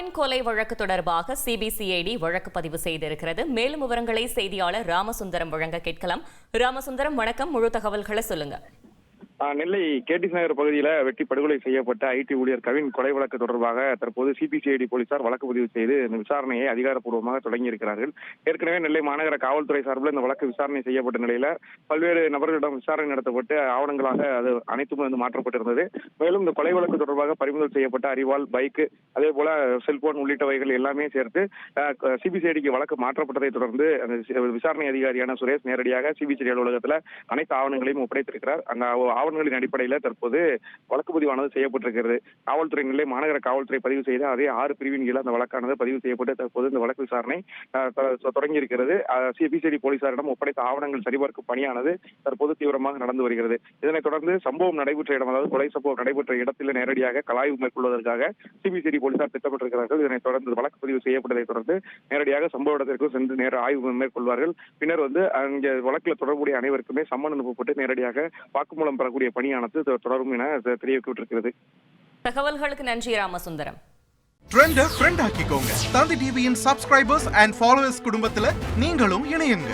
கவின் கொலை வழக்கு தொடர்பாக சிபிசிஐடி வழக்கு பதிவு செய்திருக்கிறது. மேலும் விவரங்களை செய்தியாளர் ராமசுந்தரம் வழங்க கேட்கலாம். ராமசுந்தரம், வணக்கம். முழு தகவல்களை சொல்லுங்க. நெல்லை கேடிஸ் நகர் பகுதியில் வெட்டி படுகொலை செய்யப்பட்ட ஐடி ஊழியர் கவின் கொலை வழக்கு தொடர்பாக தற்போது சிபிசிஐடி போலீசார் வழக்கு பதிவு செய்து இந்த விசாரணையை அதிகாரப்பூர்வமாக தொடங்கியிருக்கிறார்கள். ஏற்கனவே நெல்லை மாநகர காவல்துறை சார்பில் இந்த வழக்கு விசாரணை செய்யப்பட்ட நிலையில பல்வேறு நபர்களிடம் விசாரணை நடத்தப்பட்டு ஆவணங்களாக அது அனைத்தும் மாற்றப்பட்டிருந்தது. மேலும் இந்த கொலை வழக்கு தொடர்பாக பறிமுதல் செய்யப்பட்ட அரிவாள், பைக்கு, அதே போல செல்போன் உள்ளிட்டவைகள் எல்லாமே சேர்த்து சிபிசிஐடிக்கு வழக்கு மாற்றப்பட்டதை தொடர்ந்து அந்த விசாரணை அதிகாரியான சுரேஷ் நேரடியாக சிபிசிஐடி அலுவலகத்தில் அனைத்து ஆவணங்களையும் ஒப்படைத்திருக்கிறார். அந்த ஆவணங்களின் அடிப்படையில் தற்போது வழக்கு பதிவானது செய்யப்பட்டிருக்கிறது. காவல்துறை நிலை மாநகர காவல்துறை பதிவு செய்த அதே 6 பிரிவின் கீழ் அந்த வழக்கானது பதிவு செய்யப்பட்டு தற்போது இந்த வழக்கு விசாரணை தொடங்கி இருக்கிறது. சிபிசிஐடி போலீசாரிடம் ஒப்படைத்த ஆவணங்கள் சரிபார்க்கும் பணியானது தற்போது தீவிரமாக நடந்து வருகிறது. இதனைத் தொடர்ந்து சம்பவம் நடைபெற்ற இடம், அதாவது கொலை சம்பவம் நடைபெற்ற இடத்தில் நேரடியாக கலாய்வு மேற்கொள்வதற்காக சிபிசிஐடி போலீசார் திட்டமிட்டிருக்கிறார்கள். இதனைத் தொடர்ந்து வழக்கு பதிவு செய்யப்பட்டதை தொடர்ந்து நேரடியாக சம்பவ இடத்திற்கு சென்று நேர ஆய்வு மேற்கொள்வார்கள். பின்னர் அங்கே வழக்கில் தொடர்புடைய அனைவருக்குமே சம்மன் அனுப்பப்பட்டு நேரடியாக வாக்குமூலம் பெறக்கூடிய பணியானது தொடரும் என தெரிவிக்கப்பட்டிருக்கிறது. தகவல்களுக்கு நன்றி ராமசுந்தரம். ட்ரெண்ட ஃப்ரெண்ட் ஆக்கிக்கோங்க. தந்தி டிவியின் சப்ஸ்கிரைபர்ஸ் அண்ட் ஃபாலோவர்ஸ் குடும்பத்துல நீங்களும் இணையுங்க.